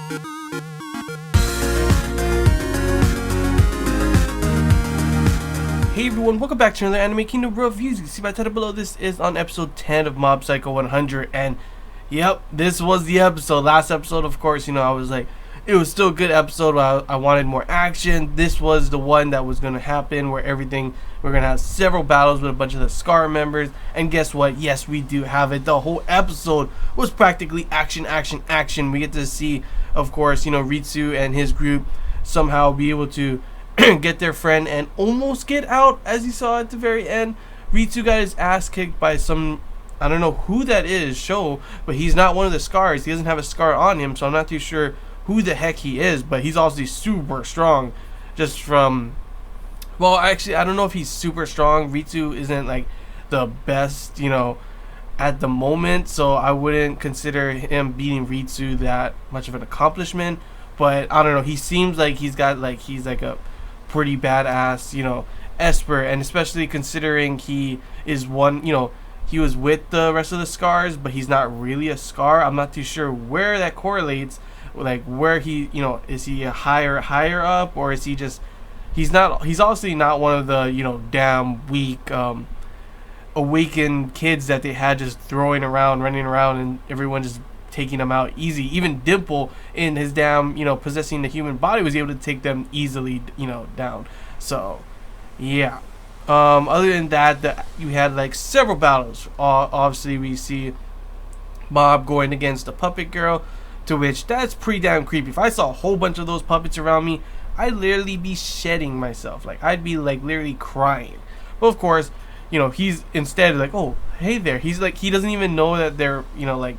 Hey everyone, welcome back to another Anime Kingdom reviews. You can see my title below. This is on episode 10 of Mob Psycho 100, and yep, this was the episode. Last episode, of course, I was like, it was still a good episode. I wanted more action. This was the one that was going to happen where we're going to have several battles with a bunch of the Scar members, and guess what? Yes, we do have it. The whole episode was practically action, action, action. We get to see, of course, Ritsu and his group somehow be able to get their friend and almost get out. As you saw at the very end, Ritsu got his ass kicked by some, I don't know who that is, but he's not one of the Scars. He doesn't have a scar on him, so I'm not too sure who the heck he is, but he's obviously super strong. Just from, well, actually, I don't know if he's super strong. Ritsu isn't like the best, at the moment, so I wouldn't consider him beating Ritsu that much of an accomplishment. But I don't know, he seems like he's like a pretty badass, Esper, and especially considering he is one, he was with the rest of the Scars, but he's not really a Scar. I'm not too sure where that correlates, like where he, is he a higher up, or is he just, he's obviously not one of the, damn weak, awakened kids that they had just running around, and everyone just taking them out easy. Even Dimple in his damn, possessing the human body was able to take them easily, down. So, yeah. Other than that, you had like several battles. Obviously, we see Mob going against the puppet girl, to which that's pretty damn creepy. If I saw a whole bunch of those puppets around me, I'd literally be shedding myself. Like, I'd be like literally crying. But of course, he's instead like, oh, hey there. He's like, he doesn't even know that they're, like,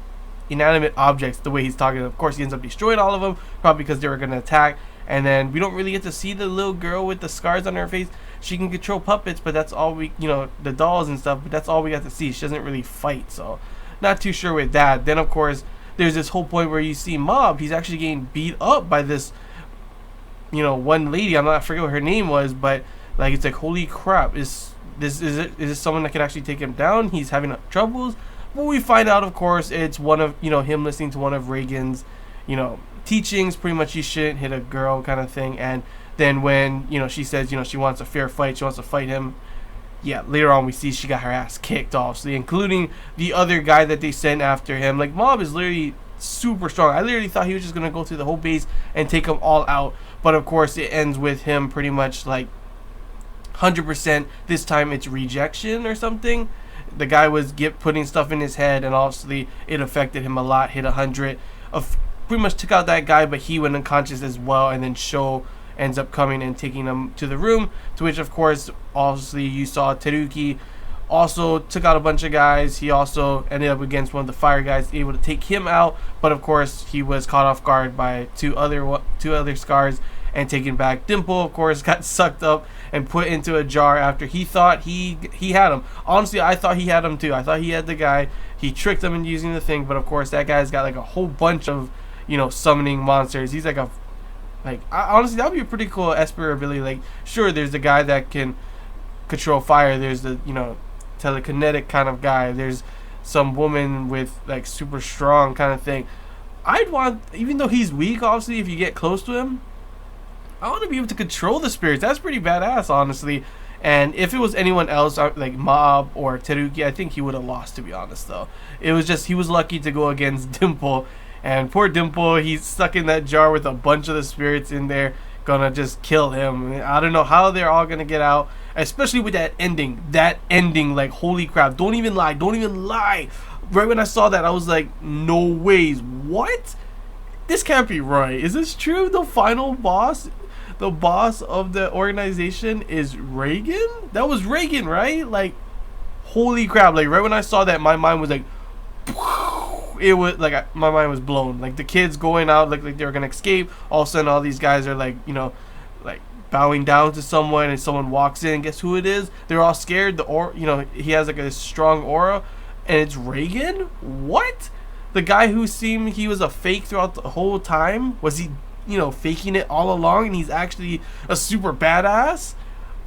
inanimate objects the way he's talking. Of course, he ends up destroying all of them, probably because they were going to attack. And then we don't really get to see the little girl with the scars on her face. She can control puppets, but that's all we, the dolls and stuff, but that's all we got to see. She doesn't really fight, so not too sure with that. Then, of course, there's this whole point where you see Mob. He's actually getting beat up by this, one lady. I forget what her name was, but like, it's like, holy crap, is this someone that can actually take him down? He's having troubles. But we find out, of course, it's one of, him listening to one of Reigen's, teachings. Pretty much, you shouldn't hit a girl kind of thing. And then when, she says, she wants a fair fight, she wants to fight him. Yeah, later on we see she got her ass kicked, obviously, including the other guy that they sent after him. Like, Mob is literally super strong. I literally thought he was just going to go through the whole base and take them all out. But, of course, it ends with him pretty much, like, 100%. This time it's rejection or something. The guy was putting stuff in his head, and obviously it affected him a lot. Hit 100. Pretty much took out that guy, but he went unconscious as well. And then Sho ends up coming and taking him to the room. To which, of course, obviously you saw Teruki also took out a bunch of guys. He also ended up against one of the fire guys, able to take him out. But of course, he was caught off guard by two other Scars and taken back. Dimple, of course, got sucked up and put into a jar after he thought he had him. Honestly, I thought he had him too. I thought he had the guy. He tricked him into using the thing, but of course that guy's got like a whole bunch of, summoning monsters. He's like honestly, that would be a pretty cool Esper ability. Like, sure, there's the guy that can control fire. There's the, telekinetic kind of guy. There's some woman with like super strong kind of thing. I'd want, even though he's weak, obviously, if you get close to him, I want to be able to control the spirits. That's pretty badass, honestly. And if it was anyone else, like Mob or Teruki, I think he would have lost, to be honest, though. It was just, he was lucky to go against Dimple. And poor Dimple, he's stuck in that jar with a bunch of the spirits in there. Gonna just kill him. I don't know how they're all gonna get out. Especially with that ending. That ending, like, holy crap. Don't even lie. Right when I saw that, I was like, no ways. What? This can't be right. Is this true? The final boss? The boss of the organization is Reigen? That was Reigen, right? Like, holy crap. Like, right when I saw that, my mind was like, it was like, my mind was blown. Like, the kids going out, like they were gonna escape. All of a sudden, all these guys are like, like bowing down to someone, and someone walks in, and guess who it is? They're all scared. He has like a strong aura, and it's Reigen? What? The guy who seemed he was a fake throughout the whole time? Was he, faking it all along, and he's actually a super badass?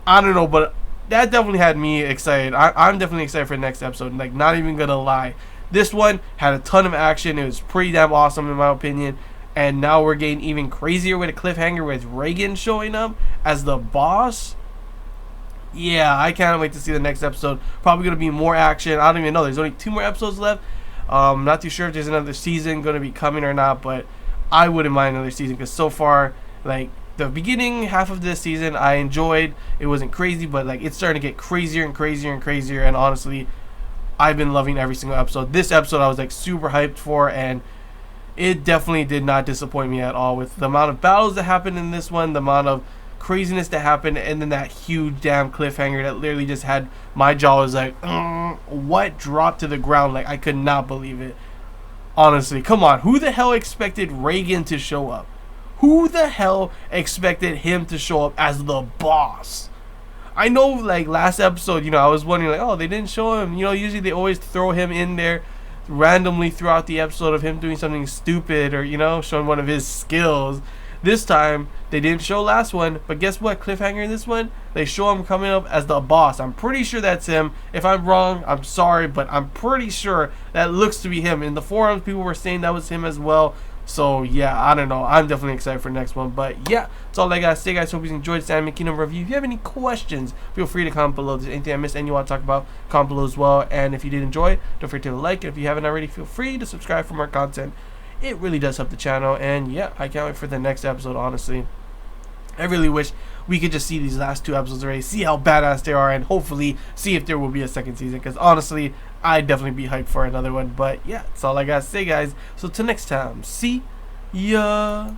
I don't know, but that definitely had me excited. I'm definitely excited for the next episode. Like, not even gonna lie. This one had a ton of action. It was pretty damn awesome in my opinion. and now we're getting even crazier with a cliffhanger with Reigen showing up as the boss. Yeah, I can't wait to see the next episode. Probably going to be more action. I don't even know. There's only 2 more episodes left. Not too sure if there's another season going to be coming or not, but I wouldn't mind another season because so far, like, the beginning half of this season I enjoyed. It wasn't crazy, but like it's starting to get crazier and crazier and crazier, and honestly, I've been loving every single episode. This episode I was like super hyped for, and it definitely did not disappoint me at all with the amount of battles that happened in this one, the amount of craziness that happened, and then that huge damn cliffhanger that literally just had my jaw was like, what, dropped to the ground. Like, I could not believe it. Honestly, come on, who the hell expected Reigen to show up? Who the hell expected him to show up as the boss? I know, like, last episode, you know, I was wondering, like, oh, they didn't show him. You know, usually they always throw him in there randomly throughout the episode of him doing something stupid or, you know, showing one of his skills. This time, they didn't show last one, but guess what? Cliffhanger in this one, they show him coming up as the boss. I'm pretty sure that's him. If I'm wrong, I'm sorry, but I'm pretty sure that looks to be him. In the forums, people were saying that was him as well. So, yeah, I don't know. I'm definitely excited for the next one. But, yeah, that's all I got to say, guys. Hope you enjoyed this Anime Kingdom review. If you have any questions, feel free to comment below. If there's anything I missed and you want to talk about, comment below as well. And if you did enjoy it, don't forget to like it. If you haven't already, feel free to subscribe for more content. It really does help the channel. And, yeah, I can't wait for the next episode, honestly. I really wish we could just see these last 2 episodes already, see how badass they are, and hopefully see if there will be a second season. Because, honestly, I'd definitely be hyped for another one. But, yeah, that's all I got to say, guys. So, till next time, see ya.